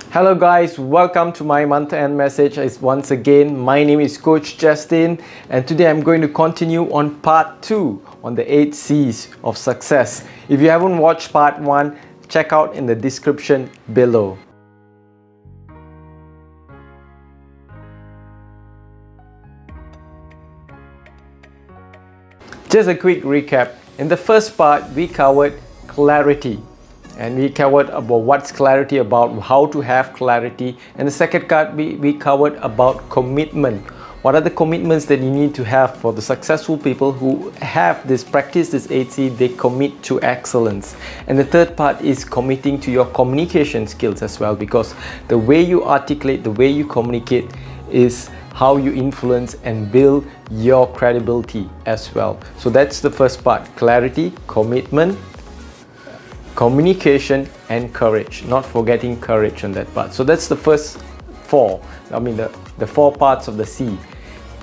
Hello guys, welcome to my month-end message. Once again, my name is Coach Justin, and today I'm going to continue on part 2 on the 8 C's of success. If you haven't watched part 1, check out in the description below. Just a quick recap. In the first part, we covered clarity. And we covered about what's clarity about, how to have clarity. And the second part, we covered about commitment. What are the commitments that you need to have for the successful people who have this practice, this 8C, they commit to excellence. And the third part is committing to your communication skills as well, because the way you articulate, the way you communicate is how you influence and build your credibility as well. So that's the first part: clarity, commitment, communication, and courage. Not forgetting courage on that part. So that's the first four. The 4 parts of the C.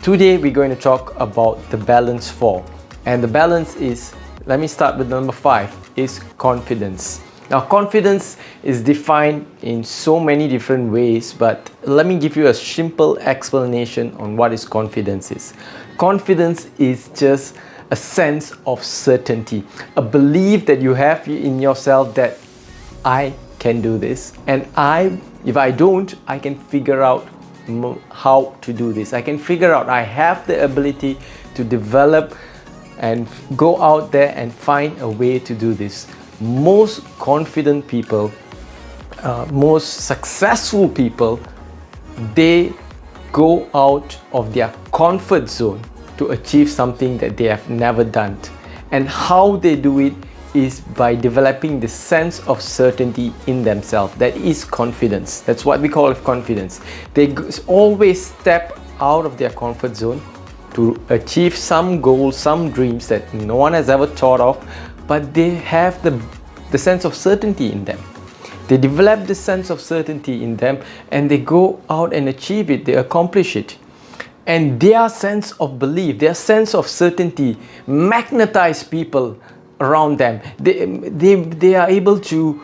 Today we're going to talk about the balance 4. And the balance is, let me start with number 5, is confidence. Now, confidence is defined in so many different ways, but let me give you a simple explanation on what is confidence is. Confidence is just a sense of certainty, a belief that you have in yourself that I can do this, and if I don't, I can figure out how to do this. I can figure out, I have the ability to develop and go out there and find a way to do this. Most confident people, most successful people, they go out of their comfort zone to achieve something that they have never done. And how they do it is by developing the sense of certainty in themselves. That is confidence. That's what we call confidence. They always step out of their comfort zone to achieve some goals, some dreams that no one has ever thought of, but they have the sense of certainty in them. They develop the sense of certainty in them, and they go out and achieve it, they accomplish it. And their sense of belief, their sense of certainty magnetize people around them. They are able to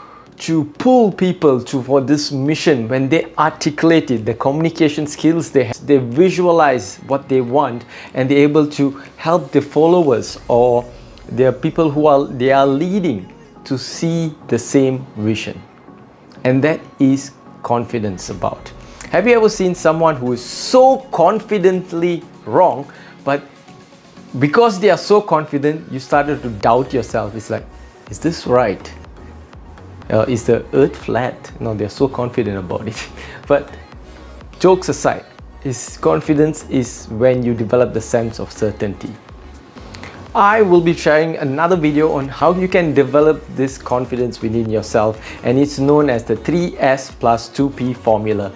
pull people for this mission when they articulate it, the communication skills they have. They visualize what they want, and they're able to help the followers or the people they are leading to see the same vision. And that is confidence about. Have you ever seen someone who is so confidently wrong, but because they are so confident, you started to doubt yourself? It's like, is this right? Is the earth flat? No, they're so confident about it. But jokes aside, confidence is when you develop the sense of certainty. I will be sharing another video on how you can develop this confidence within yourself, and it's known as the 3S plus 2P formula.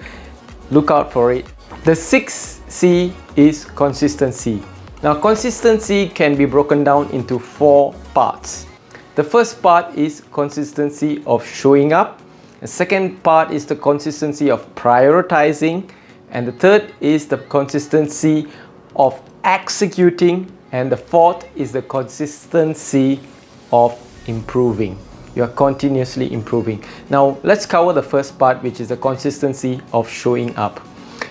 Look out for it. The 6th C is consistency. Now, consistency can be broken down into 4 parts. The first part is consistency of showing up. The second part is the consistency of prioritizing. And the third is the consistency of executing. And the fourth is the consistency of improving. You are continuously improving. Now, let's cover the first part, which is the consistency of showing up.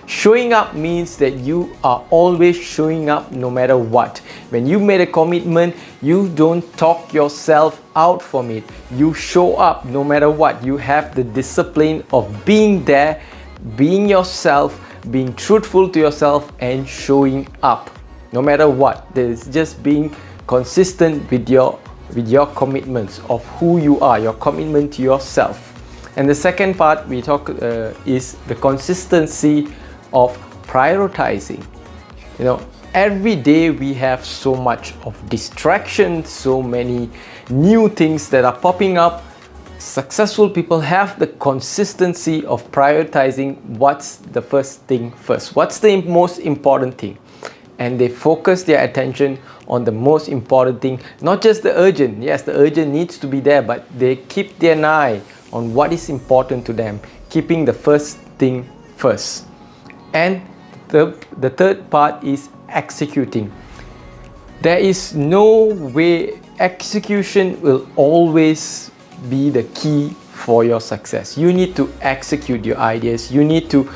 Showing up means that you are always showing up no matter what. When you made a commitment, you don't talk yourself out from it. You show up no matter what. You have the discipline of being there, being yourself, being truthful to yourself, and showing up no matter what. There's just being consistent with your commitments of who you are, your commitment to yourself. And the second part we talk is the consistency of prioritizing. Every day we have so much of distraction, so many new things that are popping up. Successful people have the consistency of prioritizing what's the first thing first, what's the most important thing. And they focus their attention on the most important thing, not just the urgent. Yes, the urgent needs to be there, but they keep their eye on what is important to them, keeping the first thing first. And the third part is executing. There is no way, execution will always be the key for your success. You need to execute your ideas. You need to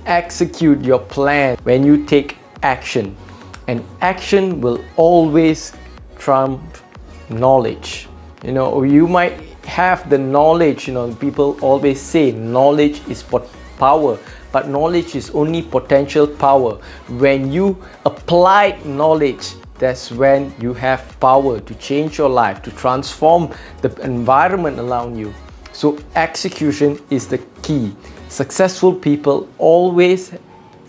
execute your plan when you take action. And action will always trump knowledge. You might have the knowledge, people always say knowledge is power, but knowledge is only potential power. When you apply knowledge, that's when you have power to change your life, to transform the environment around you. So execution is the key. Successful people always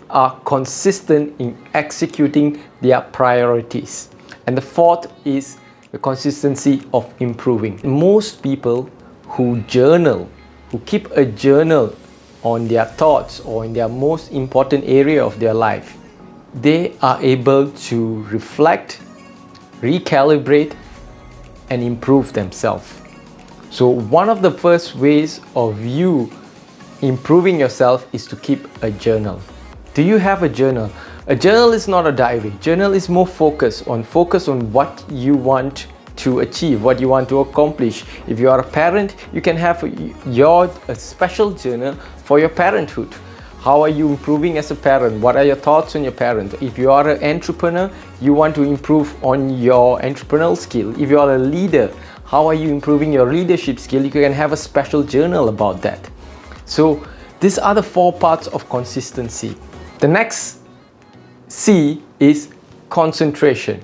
are consistent in executing their priorities. And the fourth is the consistency of improving. Most people who journal, who keep a journal on their thoughts or in their most important area of their life, they are able to reflect, recalibrate, and improve themselves. So one of the first ways of you improving yourself is to keep a journal. Do you have a journal? A journal is not a diary. Journal is more focus on what you want to achieve, what you want to accomplish. If you are a parent, you can have a special journal for your parenthood. How are you improving as a parent? What are your thoughts on your parent? If you are an entrepreneur, you want to improve on your entrepreneurial skill. If you are a leader, how are you improving your leadership skill? You can have a special journal about that. So these are the 4 parts of consistency. The next C is concentration.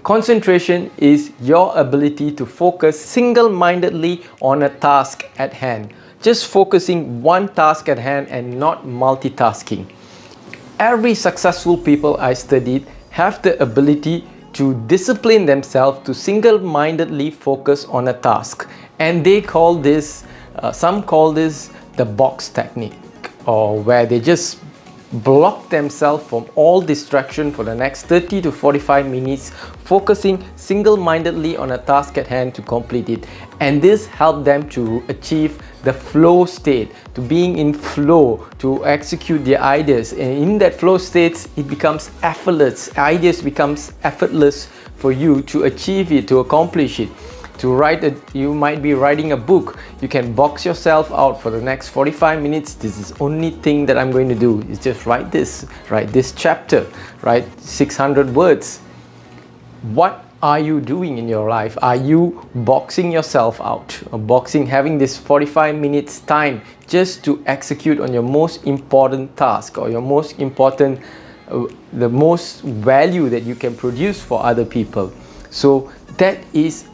Concentration is your ability to focus single-mindedly on a task at hand. Just focusing one task at hand and not multitasking. Every successful people I studied have the ability to discipline themselves to single-mindedly focus on a task. And they call this, some call this the box technique, or where they just block themselves from all distraction for the next 30 to 45 minutes, focusing single-mindedly on a task at hand to complete it. And this helped them to achieve the flow state, to being in flow, to execute their ideas. And in that flow state, it becomes effortless. Ideas becomes effortless for you to achieve it, to accomplish it. You might be writing a book. You can box yourself out for the next 45 minutes. This is only thing that I'm going to do is just write this chapter, write 600 words. What are you doing in your life? Are you boxing yourself out, or having this 45 minutes time just to execute on your most important task, or your most important, the most value that you can produce for other people? So that is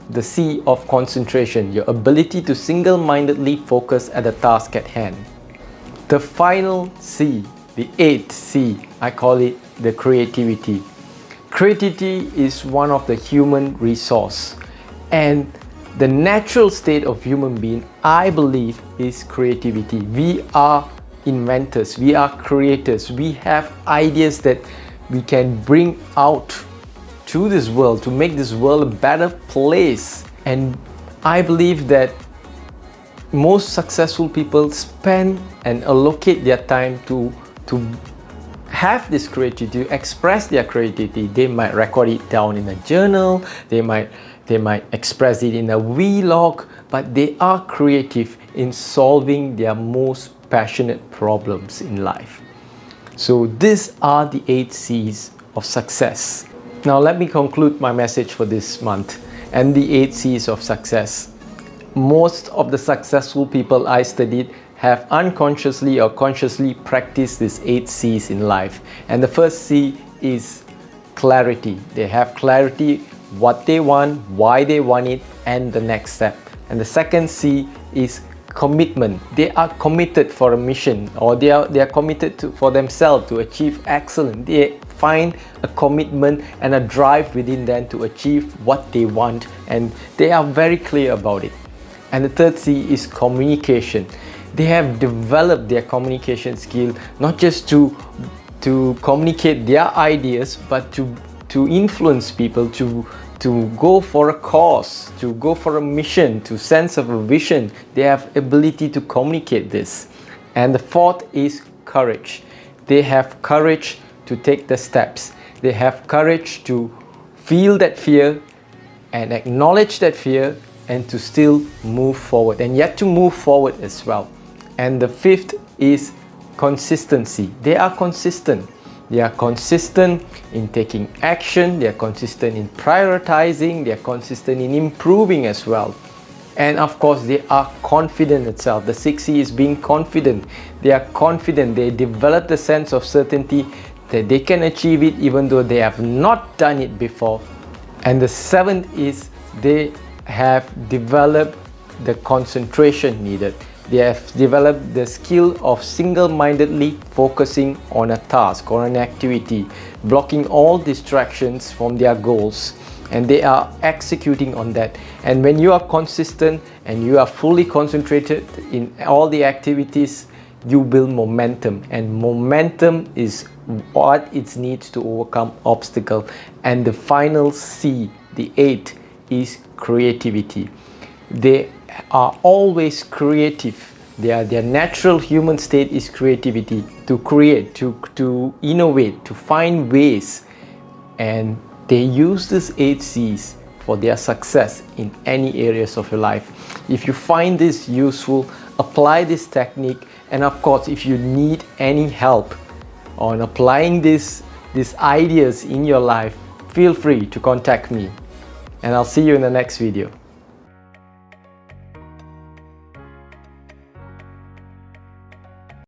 the C of concentration, your ability to single-mindedly focus at the task at hand. The final C, the 8th C, I call it the creativity. Creativity is one of the human resource, and the natural state of human being, I believe, is creativity. We are inventors, we are creators, we have ideas that we can bring out to this world, to make this world a better place. And I believe that most successful people spend and allocate their time to have this creativity, to express their creativity. They might record it down in a journal, they might express it in a vlog, but they are creative in solving their most passionate problems in life. So these are the 8 C's of success. Now let me conclude my message for this month and the 8 C's of success. Most of the successful people I studied have unconsciously or consciously practiced these 8 C's in life. And the first C is clarity. They have clarity, what they want, why they want it, and the next step. And the second C is commitment. They are committed for a mission, or they are committed for themselves to achieve excellence. They find a commitment and a drive within them to achieve what they want, and they are very clear about it. And the third C is communication. They have developed their communication skill, not just to communicate their ideas, but to influence people, to go for a cause, to go for a mission, to sense of a vision. They have ability to communicate this. And the fourth is courage. They have courage to take the steps. They have courage to feel that fear and acknowledge that fear and to still move forward, and yet to move forward as well. And the fifth is consistency. They are consistent. They are consistent in taking action, they are consistent in prioritizing, they are consistent in improving as well. And of course, they are confident itself. The 6C is being confident. They are confident. They develop the sense of certainty that they can achieve it even though they have not done it before. And the 7th is they have developed the concentration needed. They have developed the skill of single-mindedly focusing on a task or an activity, blocking all distractions from their goals, and they are executing on that. And when you are consistent and you are fully concentrated in all the activities, you build momentum, and momentum is what it needs to overcome obstacle. And the final C, the 8th, is creativity. They are always creative. Their natural human state is creativity, to create, to innovate, to find ways, and they use these 8 C's for their success in any areas of your life. If you find this useful, apply this technique, and of course, if you need any help on applying these ideas in your life, feel free to contact me, and I'll see you in the next video.